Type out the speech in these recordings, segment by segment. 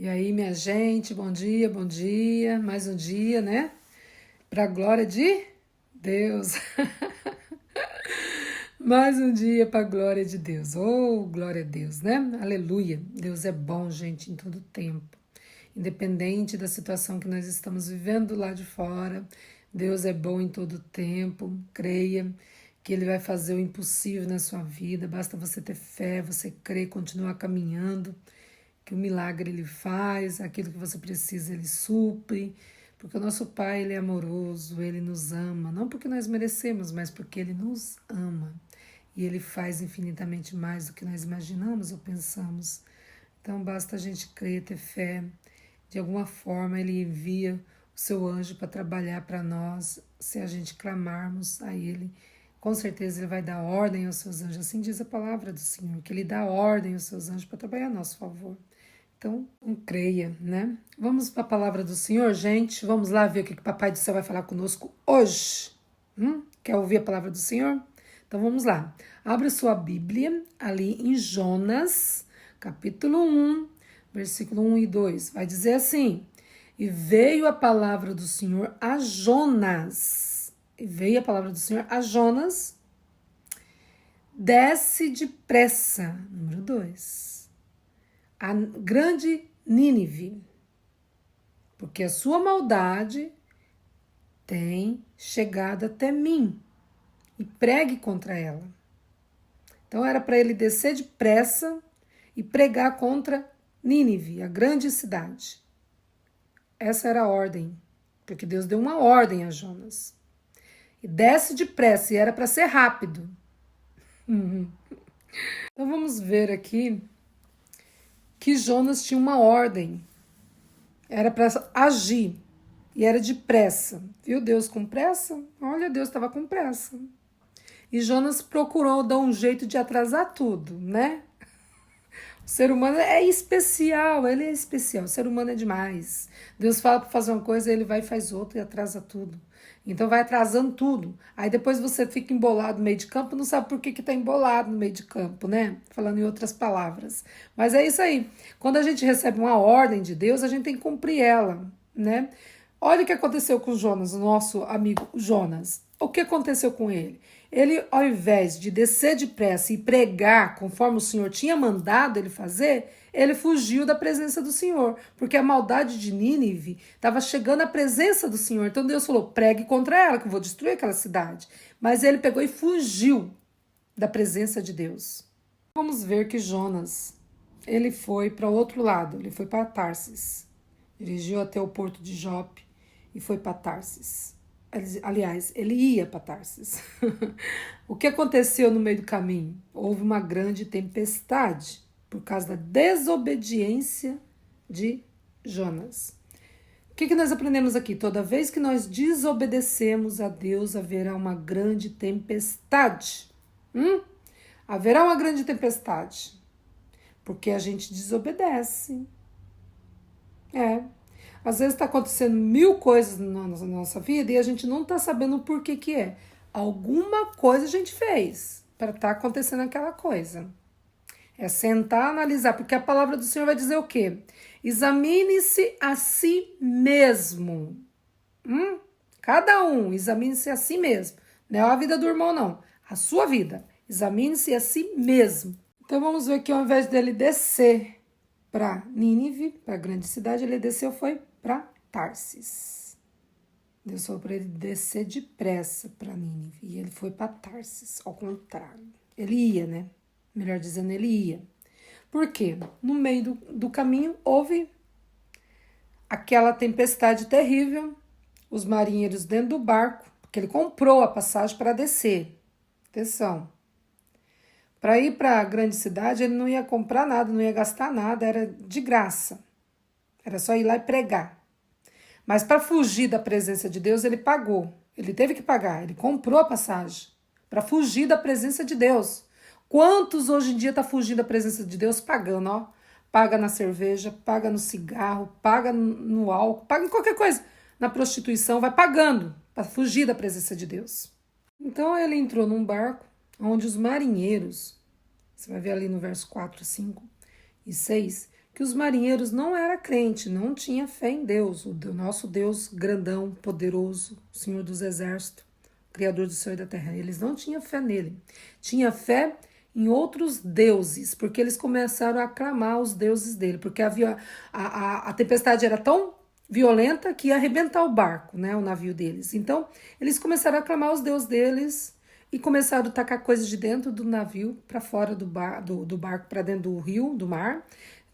E aí, minha gente, bom dia, bom dia. Mais um dia, né? Para a glória de Deus. Mais um dia para a glória de Deus. Oh, glória a Deus, né? Aleluia. Deus é bom, gente, em todo tempo. Independente da situação que nós estamos vivendo lá de fora, Deus é bom em todo tempo. Creia que Ele vai fazer o impossível na sua vida. Basta você ter fé, você crer, continuar caminhando, que o milagre Ele faz, aquilo que você precisa Ele supre, porque o nosso Pai Ele é amoroso, Ele nos ama, não porque nós merecemos, mas porque Ele nos ama. E Ele faz infinitamente mais do que nós imaginamos ou pensamos. Então basta a gente crer, ter fé. De alguma forma Ele envia o seu anjo para trabalhar para nós, se a gente clamarmos a Ele. Com certeza Ele vai dar ordem aos seus anjos, assim diz a palavra do Senhor, que Ele dá ordem aos seus anjos para trabalhar a nosso favor. Então, creia, né? Vamos para a palavra do Senhor, gente. Vamos lá ver o que o Papai do Céu vai falar conosco hoje. Quer ouvir a palavra do Senhor? Então vamos lá. Abra sua Bíblia ali em Jonas, capítulo 1, versículo 1 e 2. Vai dizer assim: E veio a palavra do Senhor a Jonas. E veio a palavra do Senhor a Jonas. Desce depressa. Número 2. A grande Nínive, porque a sua maldade tem chegado até mim, e pregue contra ela. Então era para ele descer depressa e pregar contra Nínive, a grande cidade. Essa era a ordem, porque Deus deu uma ordem a Jonas. E desce depressa, e era para ser rápido. Então vamos ver aqui que Jonas tinha uma ordem, era para agir, e era depressa. Viu Deus com pressa? Olha, Deus estava com pressa. E Jonas procurou dar um jeito de atrasar tudo, né? O ser humano é especial, ele é especial, o ser humano é demais. Deus fala para fazer uma coisa, ele vai e faz outra e atrasa tudo. Então vai atrasando tudo. Aí depois você fica embolado no meio de campo, não sabe por que está embolado no meio de campo, né? Falando em outras palavras. Mas é isso aí. Quando a gente recebe uma ordem de Deus, a gente tem que cumprir ela, né? Olha o que aconteceu com Jonas, o nosso amigo Jonas. O que aconteceu com ele? Ele, ao invés de descer depressa e pregar conforme o Senhor tinha mandado ele fazer, ele fugiu da presença do Senhor, porque a maldade de Nínive estava chegando à presença do Senhor. Então Deus falou, pregue contra ela, que eu vou destruir aquela cidade. Mas ele pegou e fugiu da presença de Deus. Vamos ver que Jonas, ele foi para o outro lado, ele foi para Tarsis. Dirigiu até o porto de Jope e foi para Tarsis. Aliás, ele ia para Tarsis. O que aconteceu no meio do caminho? Houve uma grande tempestade por causa da desobediência de Jonas. O que nós aprendemos aqui? Toda vez que nós desobedecemos a Deus, haverá uma grande tempestade. Haverá uma grande tempestade, porque a gente desobedece. Às vezes está acontecendo 1000 coisas na nossa vida e a gente não está sabendo por que é. Alguma coisa a gente fez para estar acontecendo aquela coisa. É sentar, analisar, porque a palavra do Senhor vai dizer o quê? Examine-se a si mesmo. Cada um, examine-se a si mesmo. Não é a vida do irmão, não. A sua vida. Examine-se a si mesmo. Então vamos ver que ao invés dele descer para Nínive, para a grande cidade, ele desceu, foi para Tarsis. Deus falou para ele descer depressa para Nínive. E ele foi para Tarsis, ao contrário. Ele ia, né? Melhor dizendo, ele ia. Por quê? No meio do caminho houve aquela tempestade terrível, os marinheiros dentro do barco, porque ele comprou a passagem para descer. Atenção. Para ir para a grande cidade, ele não ia comprar nada, não ia gastar nada, era de graça. Era só ir lá e pregar. Mas para fugir da presença de Deus, ele pagou. Ele teve que pagar, ele comprou a passagem para fugir da presença de Deus. Quantos hoje em dia tá fugindo da presença de Deus pagando, ó? Paga na cerveja, paga no cigarro, paga no álcool, paga em qualquer coisa. Na prostituição, vai pagando para fugir da presença de Deus. Então ele entrou num barco onde os marinheiros, você vai ver ali no verso 4, 5 e 6, que os marinheiros não eram crentes, não tinha fé em Deus, o nosso Deus grandão, poderoso, Senhor dos exércitos, Criador do céu e da terra. Eles não tinham fé nele. Tinha fé em outros deuses, porque eles começaram a aclamar os deuses dele, porque a tempestade era tão violenta que ia arrebentar o barco, né, o navio deles. Então, eles começaram a aclamar os deuses deles e começaram a tacar coisas de dentro do navio para fora do barco, para dentro do rio, do mar.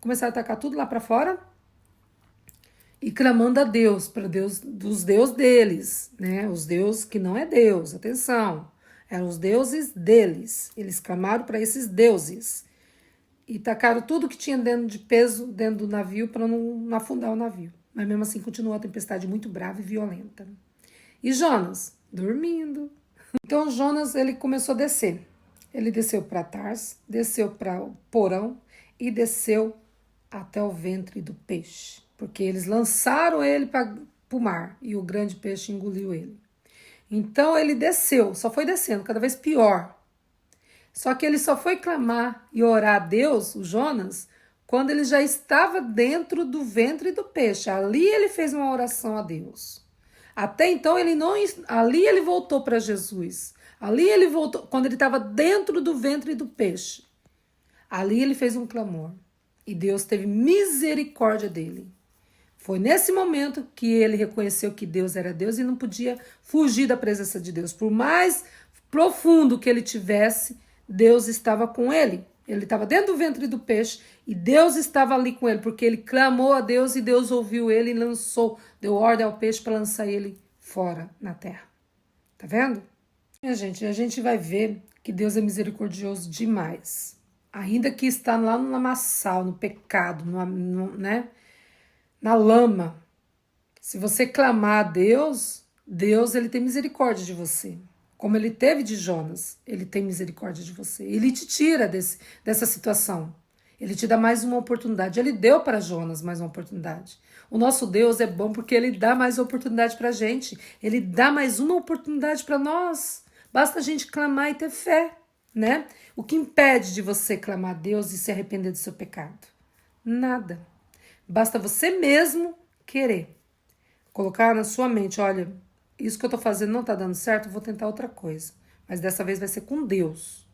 Começaram a tacar tudo lá para fora e clamando a Deus, para Deus, dos deuses deles, né? Os deuses que não é Deus, atenção, eram os deuses deles. Eles clamaram para esses deuses e tacaram tudo que tinha dentro de peso dentro do navio para não afundar o navio. Mas mesmo assim continuou a tempestade muito brava e violenta. E Jonas, dormindo. Então Jonas, ele começou a descer. Ele desceu para Tars, desceu para o porão e desceu até o ventre do peixe. Porque eles lançaram ele para o mar e o grande peixe engoliu ele. Então ele desceu, só foi descendo, cada vez pior. Só que ele só foi clamar e orar a Deus, o Jonas, quando ele já estava dentro do ventre do peixe. Ali ele fez uma oração a Deus. Até então ele não, ali ele voltou para Jesus. Ali ele voltou, quando ele estava dentro do ventre do peixe. Ali ele fez um clamor. E Deus teve misericórdia dele. Foi nesse momento que ele reconheceu que Deus era Deus e não podia fugir da presença de Deus. Por mais profundo que ele tivesse, Deus estava com ele. Ele estava dentro do ventre do peixe e Deus estava ali com ele, porque ele clamou a Deus e Deus ouviu ele e lançou, deu ordem ao peixe para lançar ele fora na terra. Tá vendo? Minha gente, a gente vai ver que Deus é misericordioso demais. Ainda que está lá no lamaçal, no pecado, né? Na lama. Se você clamar a Deus, Deus ele tem misericórdia de você. Como ele teve de Jonas, ele tem misericórdia de você. Ele te tira dessa situação. Ele te dá mais uma oportunidade. Ele deu para Jonas mais uma oportunidade. O nosso Deus é bom porque ele dá mais oportunidade para a gente. Ele dá mais uma oportunidade para nós. Basta a gente clamar e ter fé, né? O que impede de você clamar a Deus e se arrepender do seu pecado? Nada. Basta você mesmo querer. Colocar na sua mente, olha, isso que eu estou fazendo não está dando certo, eu vou tentar outra coisa. Mas dessa vez vai ser com Deus,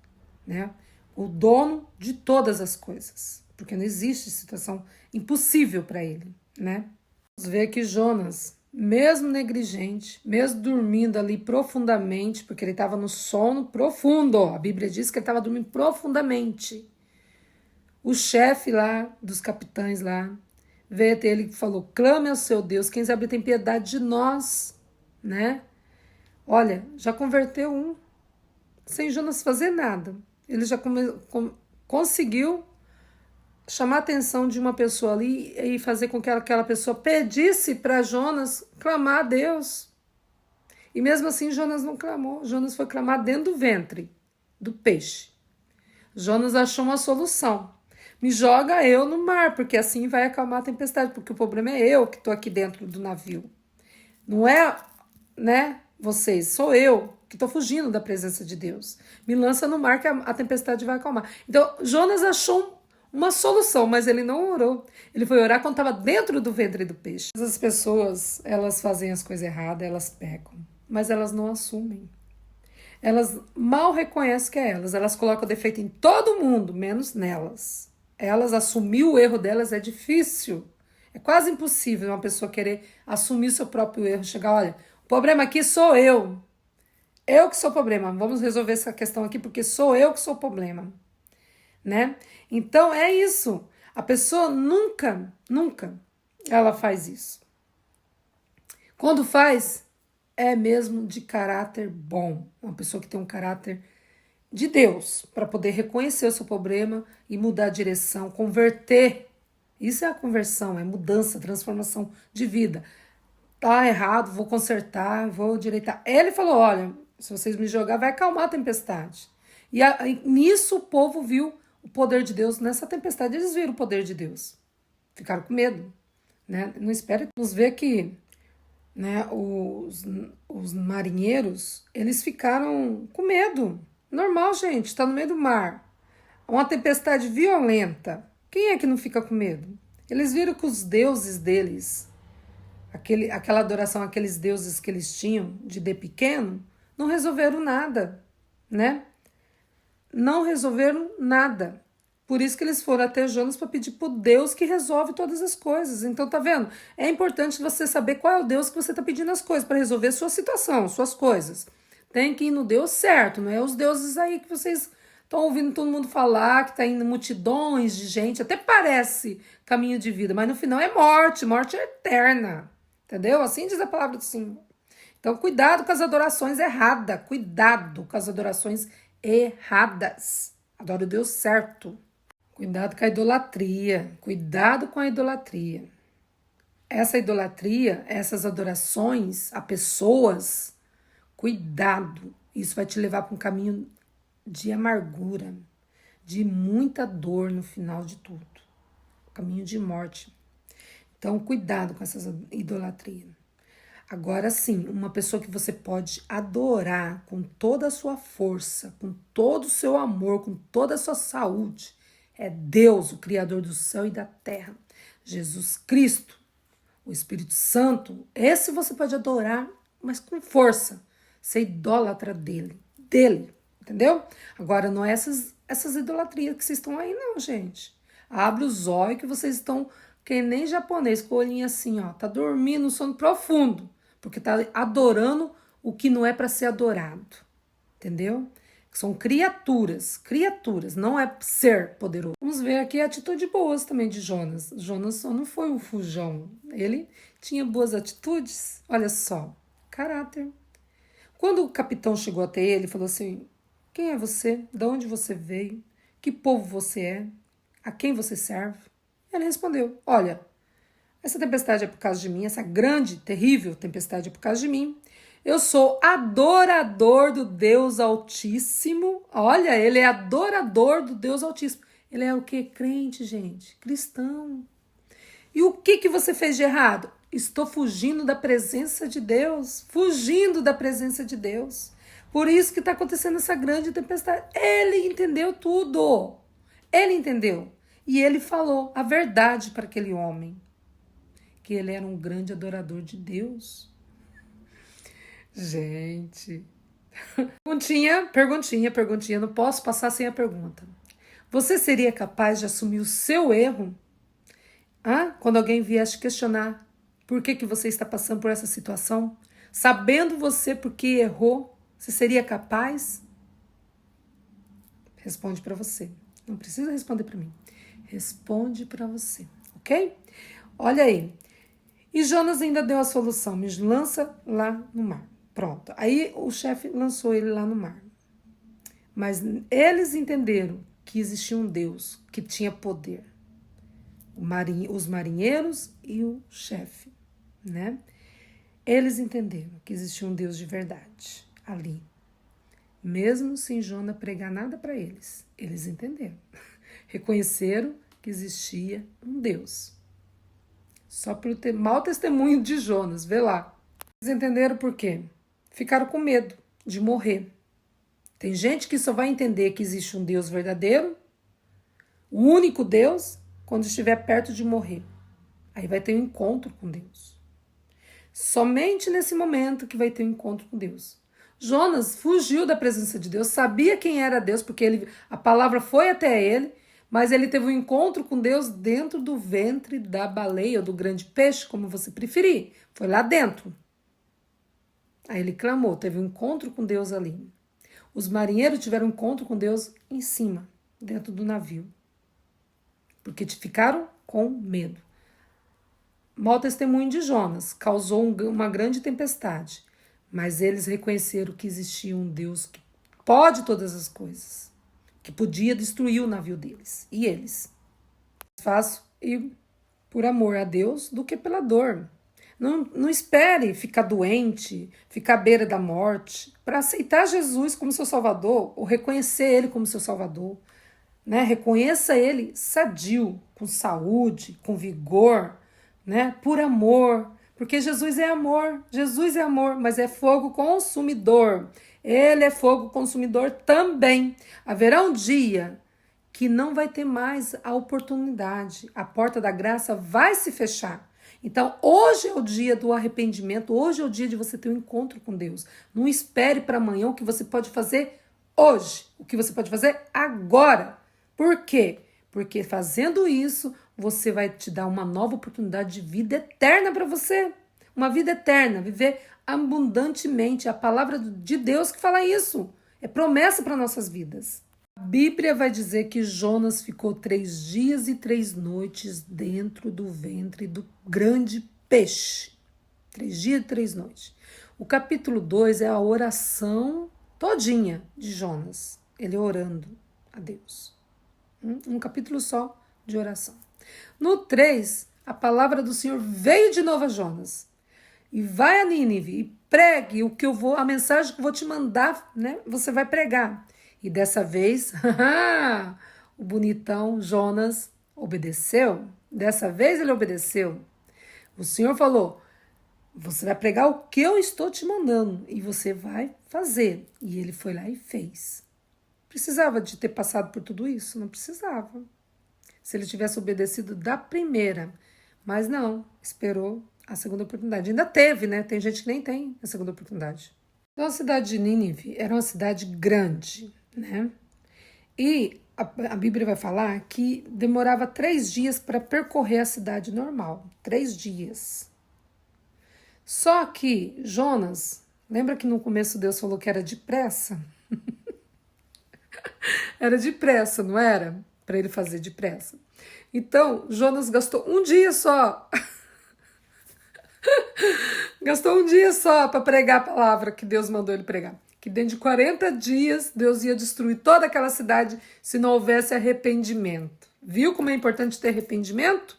né? O dono de todas as coisas. Porque não existe situação impossível para ele, né? Vamos ver que Jonas, mesmo negligente, mesmo dormindo ali profundamente, porque ele estava no sono profundo, a Bíblia diz que ele estava dormindo profundamente. O chefe lá, dos capitães lá, veio até ele e falou, clame ao seu Deus, quem sabe tem piedade de nós, né? Olha, já converteu um, sem Jonas fazer nada. Ele já conseguiu chamar a atenção de uma pessoa ali e fazer com que aquela pessoa pedisse para Jonas clamar a Deus. E mesmo assim Jonas não clamou. Jonas foi clamar dentro do ventre do peixe. Jonas achou uma solução. Me joga eu no mar, porque assim vai acalmar a tempestade, porque o problema é eu que estou aqui dentro do navio. Não é, né, vocês, sou eu que estou fugindo da presença de Deus. Me lança no mar que a tempestade vai acalmar. Então, Jonas achou uma solução, mas ele não orou. Ele foi orar quando estava dentro do ventre do peixe. As pessoas, elas fazem as coisas erradas, elas pecam, mas elas não assumem. Elas mal reconhecem que é elas colocam defeito em todo mundo, menos nelas. Elas assumir o erro delas é difícil. É quase impossível uma pessoa querer assumir seu próprio erro, chegar, olha, o problema aqui sou eu. Eu que sou o problema. Vamos resolver essa questão aqui porque sou eu que sou o problema, né? Então é isso. A pessoa nunca ela faz isso. Quando faz, é mesmo de caráter bom. Uma pessoa que tem um caráter de Deus, para poder reconhecer o seu problema e mudar a direção, converter. Isso é a conversão, é mudança, transformação de vida. Tá errado, vou consertar, vou direitar. Ele falou, olha, se vocês me jogar, vai acalmar a tempestade. E nisso o povo viu o poder de Deus. Nessa tempestade eles viram o poder de Deus. Ficaram com medo, né? Não espera. Nos ver que, né, os marinheiros, eles ficaram com medo. Normal, gente, está no meio do mar. Uma tempestade violenta. Quem é que não fica com medo? Eles viram que os deuses deles, aquela adoração, aqueles deuses que eles tinham de pequeno, não resolveram nada, né? Não resolveram nada. Por isso que eles foram até Jonas para pedir para o Deus que resolve todas as coisas. Então, tá vendo? É importante você saber qual é o Deus que você está pedindo as coisas para resolver sua situação, suas coisas. Tem que ir no Deus certo, não é os deuses aí que vocês estão ouvindo todo mundo falar, que está indo multidões de gente, até parece caminho de vida, mas no final é morte, morte eterna. Entendeu? Assim diz a palavra do Senhor. Então, cuidado com as adorações erradas. Cuidado com as adorações erradas. Adora o Deus certo. Cuidado com a idolatria. Cuidado com a idolatria. Essa idolatria, essas adorações a pessoas, cuidado. Isso vai te levar para um caminho de amargura, de muita dor no final de tudo. Caminho de morte. Então, cuidado com essas idolatrias. Agora sim, uma pessoa que você pode adorar com toda a sua força, com todo o seu amor, com toda a sua saúde, é Deus, o Criador do céu e da terra. Jesus Cristo, o Espírito Santo, esse você pode adorar, mas com força. Ser idólatra dele, entendeu? Agora, não é essas idolatrias que vocês estão aí não, gente. Abre os olhos que vocês estão que nem japonês, com o olhinho assim, ó, tá dormindo no sono profundo, porque tá adorando o que não é para ser adorado, entendeu? São criaturas, não é ser poderoso. Vamos ver aqui a atitude boas também de Jonas. Jonas só não foi um fujão, ele tinha boas atitudes, olha só, caráter. Quando o capitão chegou até ele, falou assim, quem é você? De onde você veio? Que povo você é? A quem você serve? Ele respondeu, olha, essa tempestade é por causa de mim, essa grande, terrível tempestade é por causa de mim. Eu sou adorador do Deus Altíssimo. Olha, ele é adorador do Deus Altíssimo. Ele é o quê? Crente, gente, cristão. E o que você fez de errado? Estou fugindo da presença de Deus, fugindo da presença de Deus. Por isso que está acontecendo essa grande tempestade. Ele entendeu tudo. Ele entendeu. E ele falou a verdade para aquele homem. Que ele era um grande adorador de Deus. Gente. Perguntinha. Não posso passar sem a pergunta. Você seria capaz de assumir o seu erro? Quando alguém viesse questionar por que você está passando por essa situação? Sabendo você por que errou, você seria capaz? Responde para você. Não precisa responder para mim. Responde para você, ok? Olha aí. E Jonas ainda deu a solução. Me lança lá no mar. Pronto. Aí o chefe lançou ele lá no mar. Mas eles entenderam que existia um Deus que tinha poder. Os marinheiros e o chefe, né? Eles entenderam que existia um Deus de verdade ali. Mesmo sem Jonas pregar nada para eles. Eles entenderam. Reconheceram que existia um Deus. Só pelo mau testemunho de Jonas, vê lá. Eles entenderam por quê? Ficaram com medo de morrer. Tem gente que só vai entender que existe um Deus verdadeiro, o único Deus, quando estiver perto de morrer. Aí vai ter um encontro com Deus. Somente nesse momento que vai ter um encontro com Deus. Jonas fugiu da presença de Deus, sabia quem era Deus, porque a palavra foi até ele, mas ele teve um encontro com Deus dentro do ventre da baleia, ou do grande peixe, como você preferir. Foi lá dentro. Aí ele clamou, teve um encontro com Deus ali. Os marinheiros tiveram um encontro com Deus em cima, dentro do navio. Porque ficaram com medo. Mau testemunho de Jonas causou uma grande tempestade. Mas eles reconheceram que existia um Deus que pode todas as coisas. Que podia destruir o navio deles. E eles. Mais fácil ir por amor a Deus do que pela dor. Não espere ficar doente, ficar à beira da morte, para aceitar Jesus como seu Salvador, ou reconhecer Ele como seu Salvador. Né? Reconheça Ele sadio, com saúde, com vigor, né? Por amor. Porque Jesus é amor, mas é fogo consumidor. Ele é fogo consumidor também. Haverá um dia que não vai ter mais a oportunidade. A porta da graça vai se fechar. Então, hoje é o dia do arrependimento, hoje é o dia de você ter um encontro com Deus. Não espere para amanhã o que você pode fazer hoje, o que você pode fazer agora. Por quê? Porque fazendo isso, você vai te dar uma nova oportunidade de vida eterna para você. Uma vida eterna, viver abundantemente. É a palavra de Deus que fala isso. É promessa para nossas vidas. A Bíblia vai dizer que Jonas ficou 3 dias e 3 noites dentro do ventre do grande peixe. 3 dias e 3 noites. O capítulo 2 é a oração todinha de Jonas. Ele orando a Deus. Um capítulo só de oração. No 3, a palavra do Senhor veio de novo a Jonas. E vai a Nínive e pregue o que eu vou, a mensagem que eu vou te mandar, né? Você vai pregar. E dessa vez, o bonitão Jonas obedeceu. Dessa vez ele obedeceu. O Senhor falou: você vai pregar o que eu estou te mandando e você vai fazer. E ele foi lá e fez. Precisava de ter passado por tudo isso? Não precisava. Se ele tivesse obedecido da primeira, mas não, esperou a segunda oportunidade. Ainda teve, né? Tem gente que nem tem a segunda oportunidade. Então, a cidade de Nínive era uma cidade grande, né? E a Bíblia vai falar que demorava 3 dias para percorrer a cidade normal. 3 dias. Só que Jonas, lembra que no começo Deus falou que era depressa? Era depressa, não era? Para ele fazer depressa. Então, Jonas gastou um dia só. Gastou um dia só para pregar a palavra que Deus mandou ele pregar. Que dentro de 40 dias Deus ia destruir toda aquela cidade se não houvesse arrependimento. Viu como é importante ter arrependimento?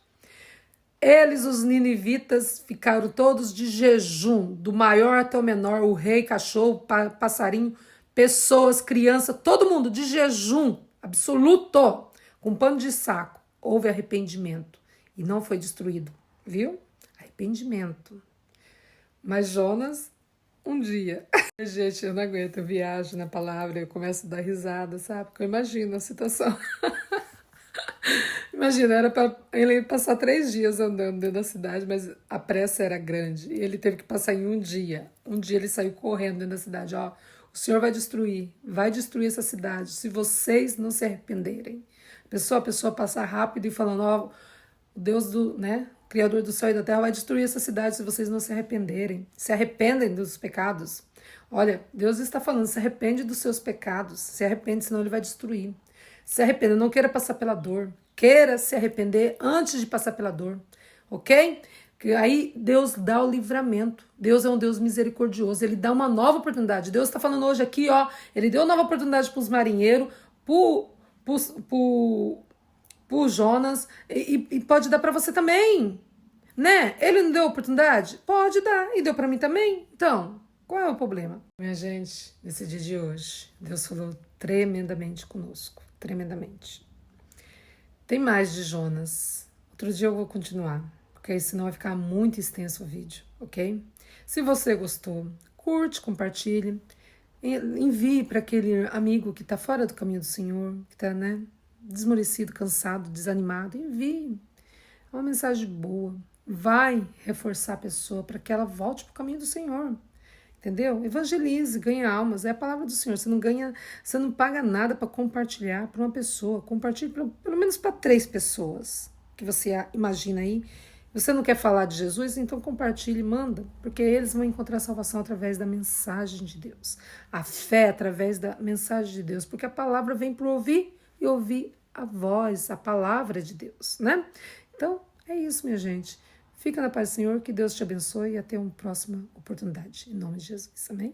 Eles, os ninivitas, ficaram todos de jejum, do maior até o menor, o rei, cachorro, passarinho, pessoas, criança, todo mundo de jejum absoluto, com pano de saco. Houve arrependimento e não foi destruído, viu? Arrependimento. Mas Jonas, um dia. Gente, eu não aguento, eu viajo na palavra, eu começo a dar risada, sabe? Porque eu imagino a situação. Imagina, era para ele passar 3 dias andando dentro da cidade, mas a pressa era grande. E ele teve que passar em um dia. Um dia ele saiu correndo dentro da cidade. Ó, o Senhor vai destruir essa cidade, se vocês não se arrependerem. A pessoa passa rápido e falando, ó, o Deus do, né, Criador do céu e da terra vai destruir essa cidade se vocês não se arrependerem. Se arrependem dos pecados. Olha, Deus está falando, se arrepende dos seus pecados. Se arrepende, senão ele vai destruir. Se arrependa, não queira passar pela dor. Queira se arrepender antes de passar pela dor. Ok? Porque aí Deus dá o livramento. Deus é um Deus misericordioso. Ele dá uma nova oportunidade. Deus está falando hoje aqui, ó. Ele deu nova oportunidade para os marinheiros, pro Jonas, e pode dar para você também, né? Ele não deu oportunidade? Pode dar, e deu para mim também. Então, qual é o problema? Minha gente, nesse dia de hoje, Deus falou tremendamente conosco, tremendamente. Tem mais de Jonas. Outro dia eu vou continuar, porque senão vai ficar muito extenso o vídeo, ok? Se você gostou, curte, compartilhe, envie para aquele amigo que está fora do caminho do Senhor, que está, né, desmorecido, cansado, desanimado. Envie. É uma mensagem boa. Vai reforçar a pessoa para que ela volte para o caminho do Senhor. Entendeu? Evangelize, ganha almas. É a palavra do Senhor. Você não paga nada para compartilhar para uma pessoa. Compartilhe pelo menos para 3 pessoas que você imagina aí. Você não quer falar de Jesus? Então compartilhe, manda, porque eles vão encontrar salvação através da mensagem de Deus. A fé através da mensagem de Deus, porque a palavra vem para ouvir e ouvir a voz, a palavra de Deus, né? Então, é isso, minha gente. Fica na paz do Senhor, que Deus te abençoe e até uma próxima oportunidade. Em nome de Jesus, amém?